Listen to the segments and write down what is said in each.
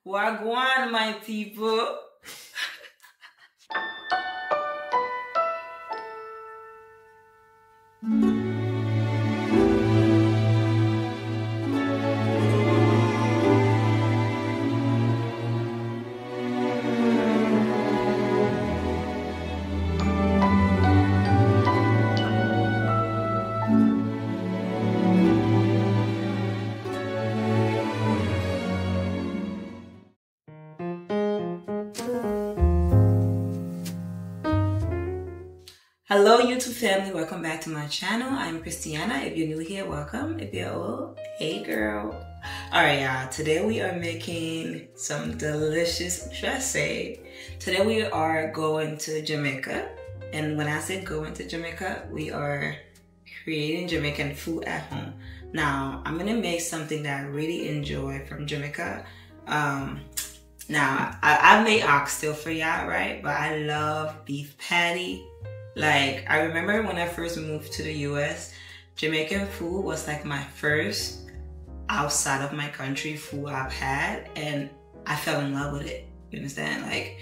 Wagwan, my people. Hello YouTube family, welcome back to my channel. I'm Christiana. If you're new here, welcome. If you're old, hey girl. Alright y'all, today we are making some delicious, should I say, today we are going to Jamaica. And when I say going to Jamaica, we are creating Jamaican food at home. Now, I'm gonna make something that I really enjoy from Jamaica. Now, I've made oxtail for y'all, right? But I love beef patty. Like, I remember when I first moved to the US, Jamaican food was like my first outside of my country food I've had, and I fell in love with it. You understand? Like,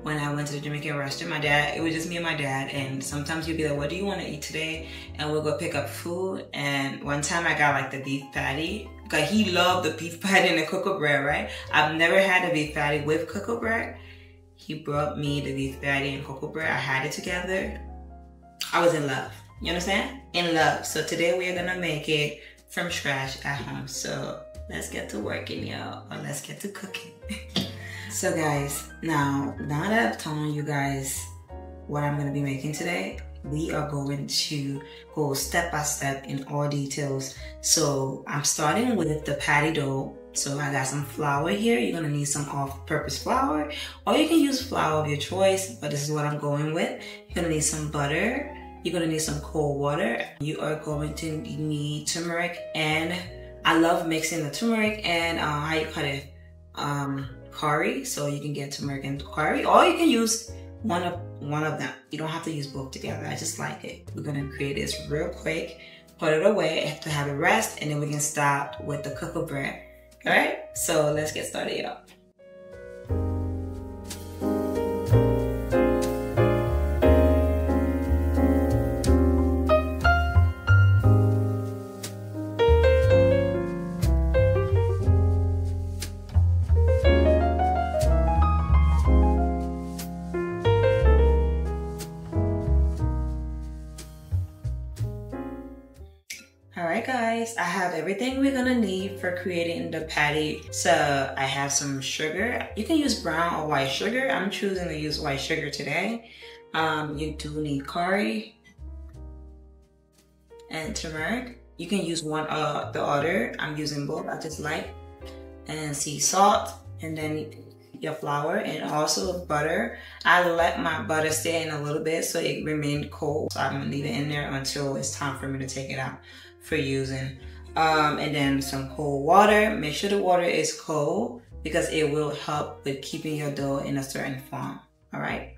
when I went to the Jamaican restaurant, my dad, it was just me and my dad, and sometimes he'd be like, what do you want to eat today? And we'll go pick up food. And one time I got like the beef patty, because he loved the beef patty and the cocoa bread, right? I've never had a beef patty with cocoa bread. He brought me the beef patty and cocoa bread. I had it together. I was in love. You understand? In love. So today we are gonna make it from scratch at home. So let's get to working, y'all. Or let's get to cooking. So guys, now that I've told you guys what I'm gonna be making today, we are going to go step by step in all details. So I'm starting with the patty dough. So I got some flour here. You're gonna need some all-purpose flour, or you can use flour of your choice, but this is what I'm going with. You're gonna need some butter. You're gonna need some cold water. You are going to need turmeric, and I love mixing the turmeric and how you cut it, curry. So you can get turmeric and curry, or you can use one of them. You don't have to use both together. I just like it. We're gonna create this real quick, put it away to have it rest, and then we can start with the cocoa bread. All right, so let's get started, y'all. Alright guys, I have everything we're gonna need for creating the patty. So I have some sugar. You can use brown or white sugar. I'm choosing to use white sugar today. You do need curry and turmeric. You can use one or the other. I'm using both, I just like. And sea salt, and then your flour, and also butter. I let my butter stay in a little bit so it remained cold. So I'm gonna leave it in there until it's time for me to take it out for using. And then some cold water. Make sure the water is cold because it will help with keeping your dough in a certain form. All right.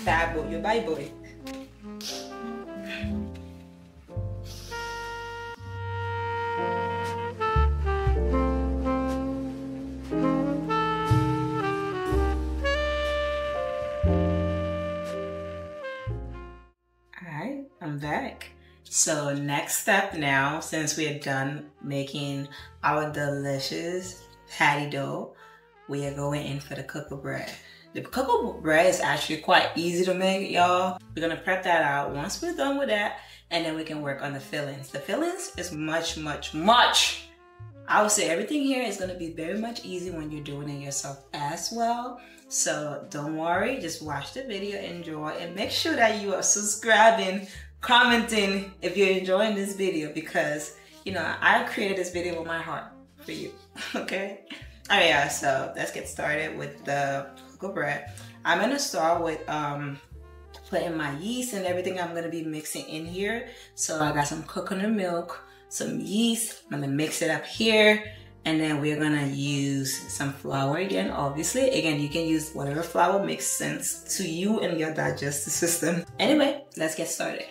Bad boy, you're a bad boy. Alright, I'm back. So next step now, since we are done making our delicious patty dough, we are going in for the cocoa bread. The cocoa bread is actually quite easy to make, y'all. We're gonna prep that out once we're done with that, and then we can work on the fillings. The fillings is much, I would say everything here is gonna be very much easy when you're doing it yourself as well. So don't worry, just watch the video, enjoy, and make sure that you are subscribing, commenting if you're enjoying this video, because you know I created this video with my heart for you. Okay? Alright, yeah, so let's get started with the cocoa bread. I'm gonna start with putting my yeast and everything I'm gonna be mixing in here. So I got some coconut milk, some yeast. I'm gonna mix it up here, and then we're gonna use some flour again. Obviously, again, you can use whatever flour makes sense to you and your digestive system. Anyway, let's get started.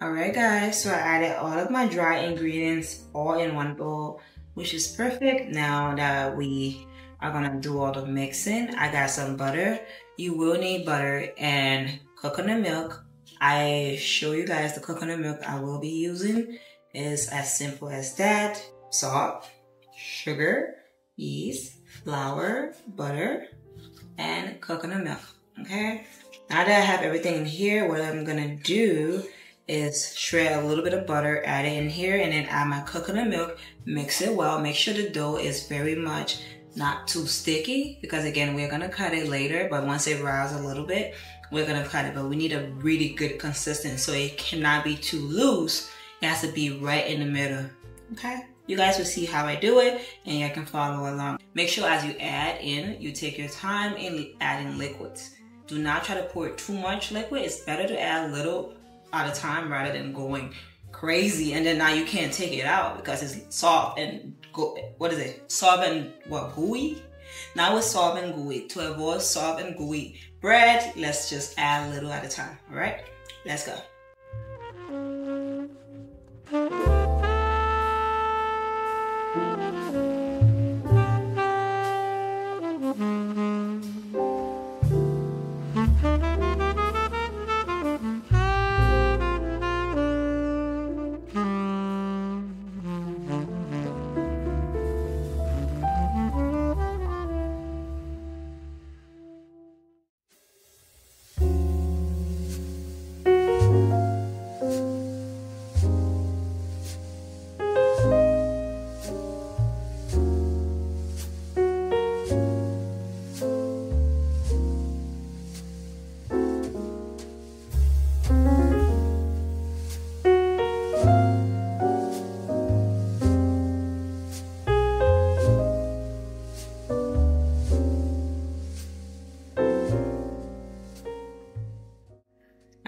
Alright guys, so I added all of my dry ingredients all in one bowl, which is perfect. Now that we are gonna do all the mixing, I got some butter. You will need butter and coconut milk. I show you guys the coconut milk I will be using is as simple as that. Salt, sugar, yeast, flour, butter, and coconut milk. Okay? Now that I have everything in here, what I'm gonna do is shred a little bit of butter, add it in here, and then add my coconut milk, mix it well. Make sure the dough is very much not too sticky, because again, we're gonna cut it later, but once it rises a little bit, we're gonna cut it. But we need a really good consistency, so it cannot be too loose. It has to be right in the middle. Okay? You guys will see how I do it, and you can follow along. Make sure as you add in, you take your time in adding liquids. Do not try to pour too much liquid. It's better to add a little at a time rather than going crazy, and then now you can't take it out because it's soft and gooey. Now it's soft and gooey. To avoid soft and gooey bread, let's just add a little at a time. All right, let's go.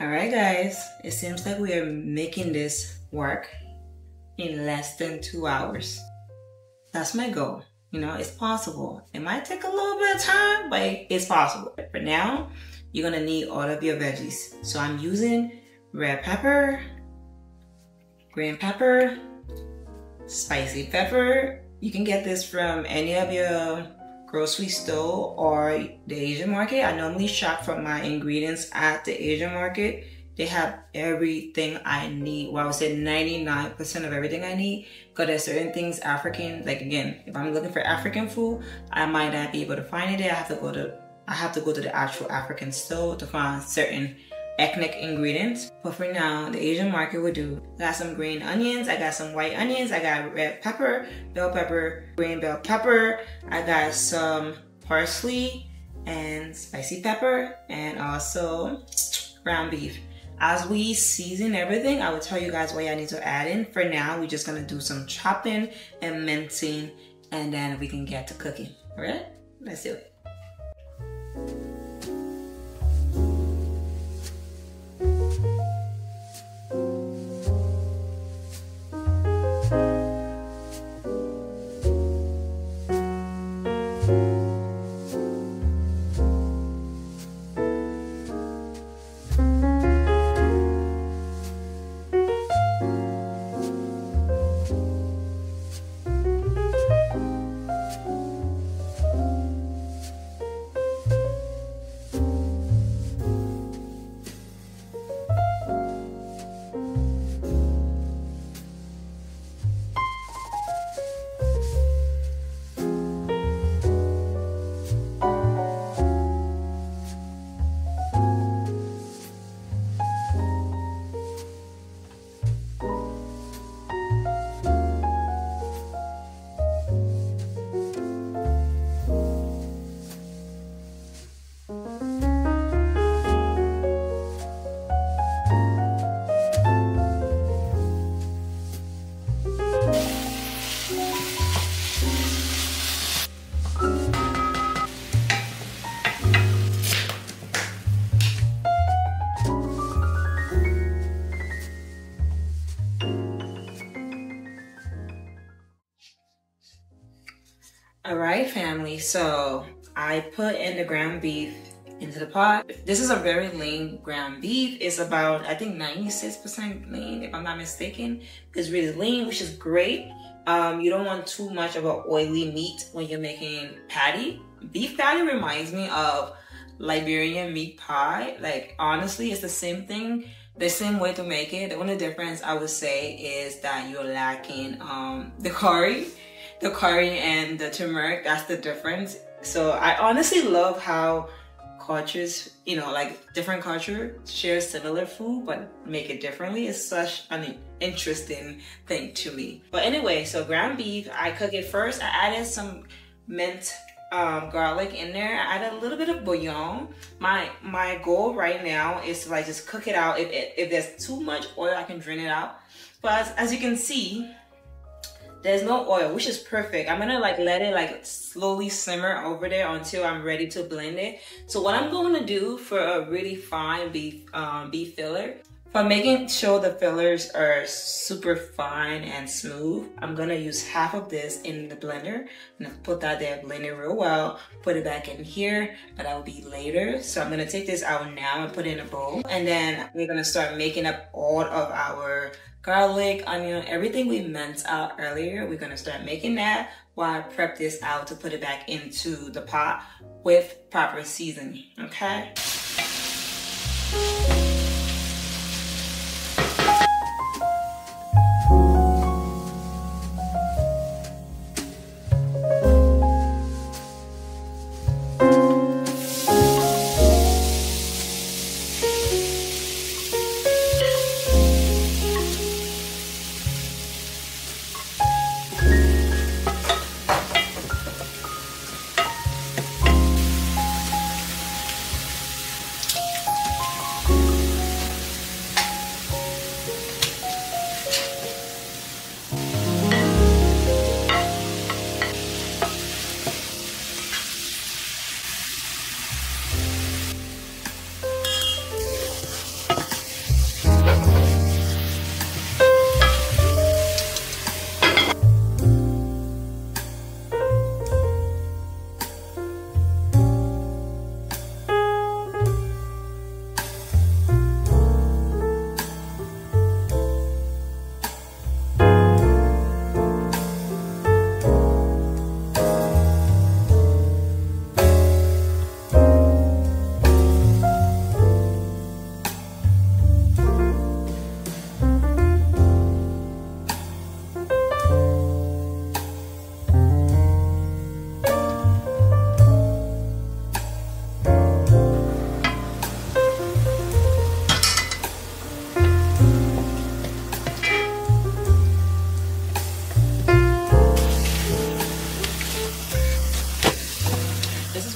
Alright guys, it seems like we are making this work in less than 2 hours. That's my goal. You know, it's possible. It might take a little bit of time, but it's possible. For now, you're gonna need all of your veggies. So I'm using red pepper, green pepper, spicy pepper. You can get this from any of your grocery store or the Asian market. I normally shop for my ingredients at the Asian market. They have everything I need. Well, I would say 99% of everything I need. Because there's certain things African, like again, if I'm looking for African food, I might not be able to find it there. I have to go to the actual African store to find certain ethnic ingredients. But for now, the Asian market will do. I got some green onions, I got some white onions, I got red pepper, bell pepper, green bell pepper, I got some parsley and spicy pepper, and also ground beef. As we season everything, I will tell you guys what I need to add in. For now, we're just gonna do some chopping and mincing, and then we can get to cooking. All right, let's do it. All right, family. So I put in the ground beef into the pot. This is a very lean ground beef. It's about, I think, 96% lean, if I'm not mistaken. It's really lean, which is great. You don't want too much of an oily meat when you're making patty. Beef patty reminds me of Liberian meat pie. Like, honestly, it's the same thing, the same way to make it. The only difference I would say is that you're lacking the curry. The curry and the turmeric, that's the difference. So I honestly love how cultures, you know, like different cultures share similar food but make it differently. It's such an interesting thing to me. But anyway, so ground beef, I cook it first. I added some minced garlic in there. I added a little bit of bouillon. My goal right now is to like just cook it out. If there's too much oil, I can drain it out. But as you can see, there's no oil, which is perfect. I'm gonna like let it like slowly simmer over there until I'm ready to blend it. So what I'm going to do for a really fine beef filler, for making sure the fillers are super fine and smooth, I'm gonna use half of this in the blender. I'm gonna put that there, blend it real well, put it back in here, but that will be later. So I'm gonna take this out now and put it in a bowl. And then we're gonna start making up all of our garlic, onion, everything we minced out earlier. We're gonna start making that while I prep this out to put it back into the pot with proper seasoning, okay?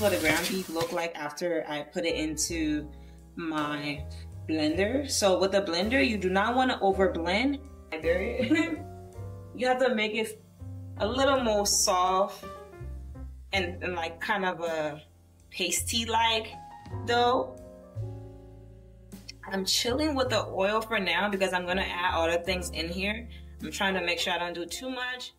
What the ground beef look like after I put it into my blender. So with the blender, you do not want to over blend. You have to make it a little more soft and like kind of a pasty like dough. I'm chilling with the oil for now because I'm gonna add other things in here. I'm trying to make sure I don't do too much.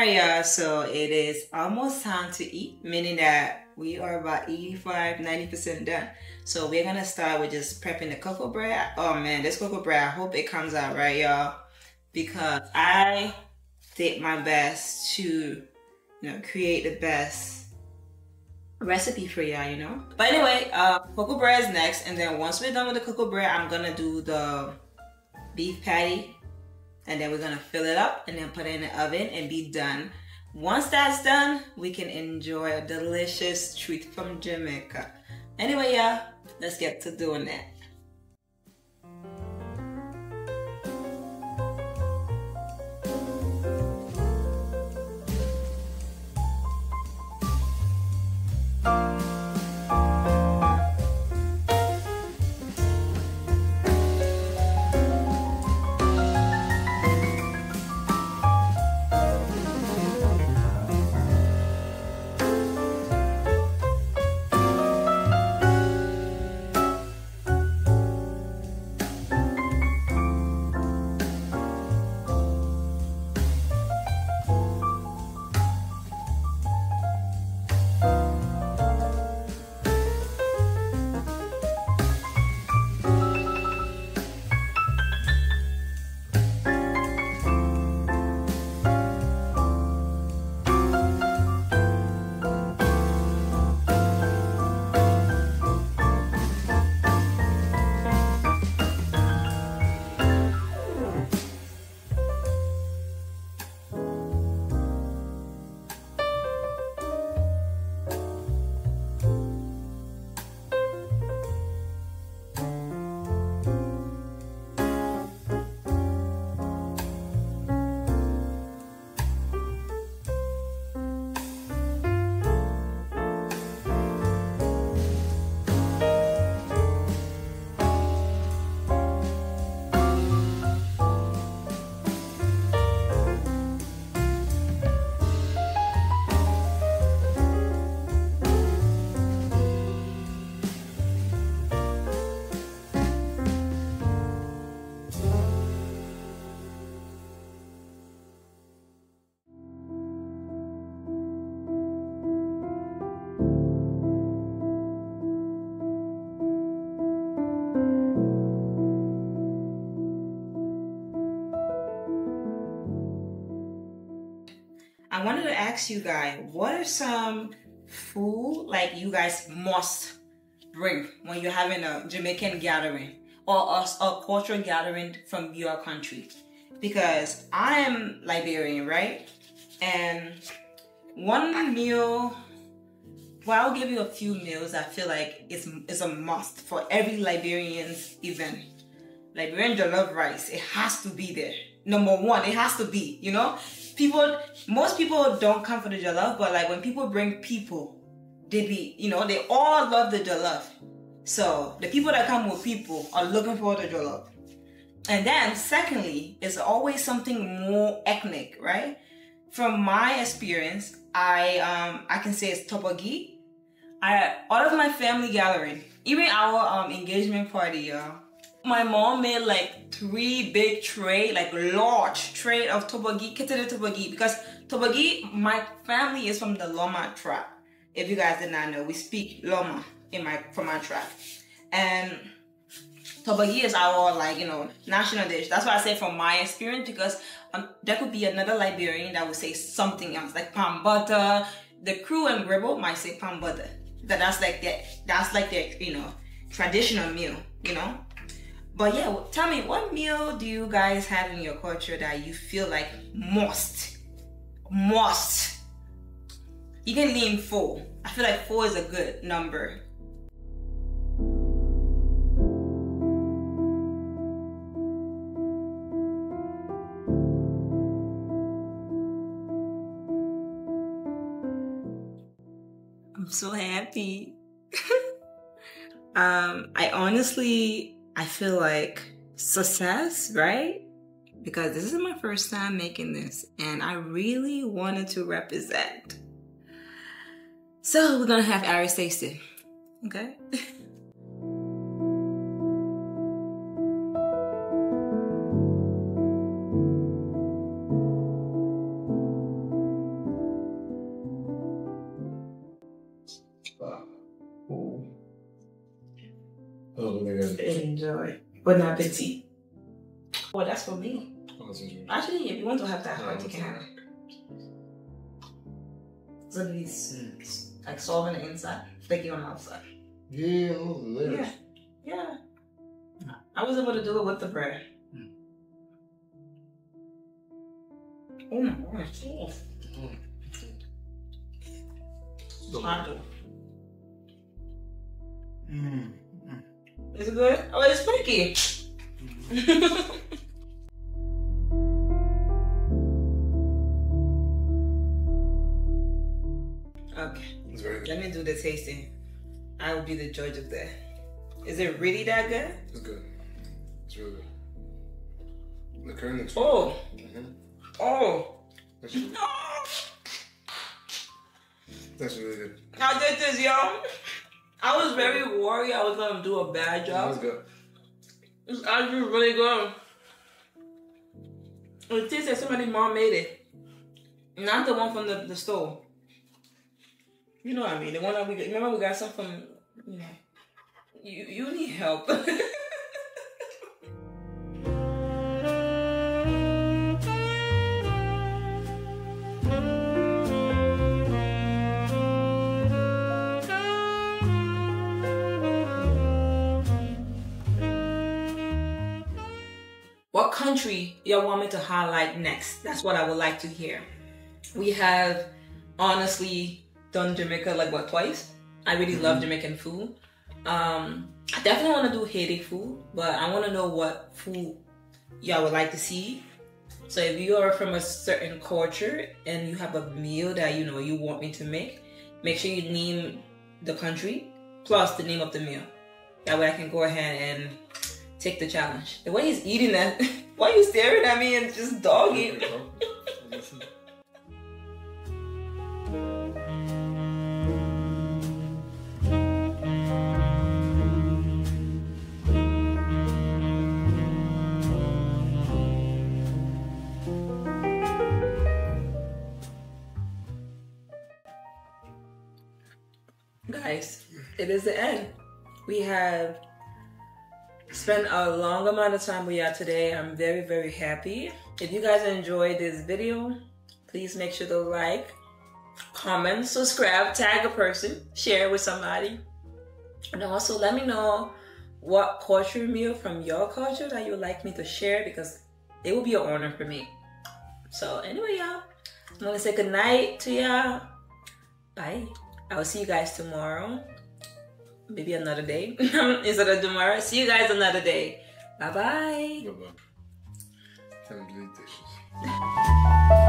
Alright, y'all, so it is almost time to eat, meaning that we are about 85-90% done. So we're gonna start with just prepping the cocoa bread. Oh man, this cocoa bread, I hope it comes out right, y'all, because I did my best to, create the best recipe for y'all, But anyway, cocoa bread is next, and then once we're done with the cocoa bread, I'm gonna do the beef patty, and then we're gonna fill it up and then put it in the oven and be done. Once that's done, we can enjoy a delicious treat from Jamaica. Anyway, y'all, let's get to doing that. I wanted to ask you guys, what are some food like you guys must bring when you're having a Jamaican gathering or a cultural gathering from your country? Because I am Liberian, right? And one meal, well, I'll give you a few meals I feel like is a must for every Liberian's event. Liberian jollof rice, it has to be there. Number one, it has to be, most people don't come for the jollof, but like when people bring people, they all love the jollof. So the people that come with people are looking for the jollof. And then secondly, it's always something more ethnic, right? From my experience, I can say it's topagi. All of my family gathering, even our engagement party, y'all. My mom made like 3 big tray, like large tray of topagi, kitted topagi, because topagi, my family is from the Loma tribe. If you guys did not know, we speak Loma from my tribe. And topagi is our national dish. That's why I say from my experience, because there could be another Liberian that would say something else, like pan butter. The crew and Gribble might say pan butter. That's like their traditional meal, But yeah, tell me, what meal do you guys have in your culture that you feel like must? You can lean 4. I feel like 4 is a good number. I'm so happy. I feel like success, right? Because this is my first time making this and I really wanted to represent. So we're gonna have Aries taste it, okay? Enjoy. Bon appetit. Oh, that's for me. Actually, if you want to have that heart, you can have it. So these, like salt on the inside, flaky on the outside. Yeah, layers. Yeah. I was able to do it with the bread. Oh my gosh. Is it good? Oh, it's flaky. Okay. It's very good. Let me do the tasting. I will be the judge of that. Is it really that good? It's good. It's really good. The curry looks Oh. Oh. That's really good. That's really good. How good is y'all? I was very worried I was gonna do a bad job. That's good. It's actually really good. It tastes like somebody's mom made it. Not the one from the store. You know what I mean? The one that we got, remember we got some from, you know. You need help. What country y'all want me to highlight next? That's what I would like to hear. We have honestly done Jamaica like what, twice? I really love Jamaican food. I definitely want to do Haiti food, but I want to know what food y'all would like to see. So if you are from a certain culture and you have a meal that you know you want me to make sure you name the country plus the name of the meal. That way I can go ahead and take the challenge. The way he's eating that, why are you staring at me and just dogging? Guys, it is the end. We have spent a long amount of time with y'all today. I'm very, very happy. If you guys enjoyed this video, please make sure to like, comment, subscribe, tag a person, share it with somebody. And also let me know what culture meal from your culture that you would like me to share, because it will be an honor for me. So anyway, y'all, I'm gonna say good night to y'all. Bye. I will see you guys tomorrow. Maybe another day instead of tomorrow. See you guys another day. Bye bye. Bye bye. Can't believe dishes.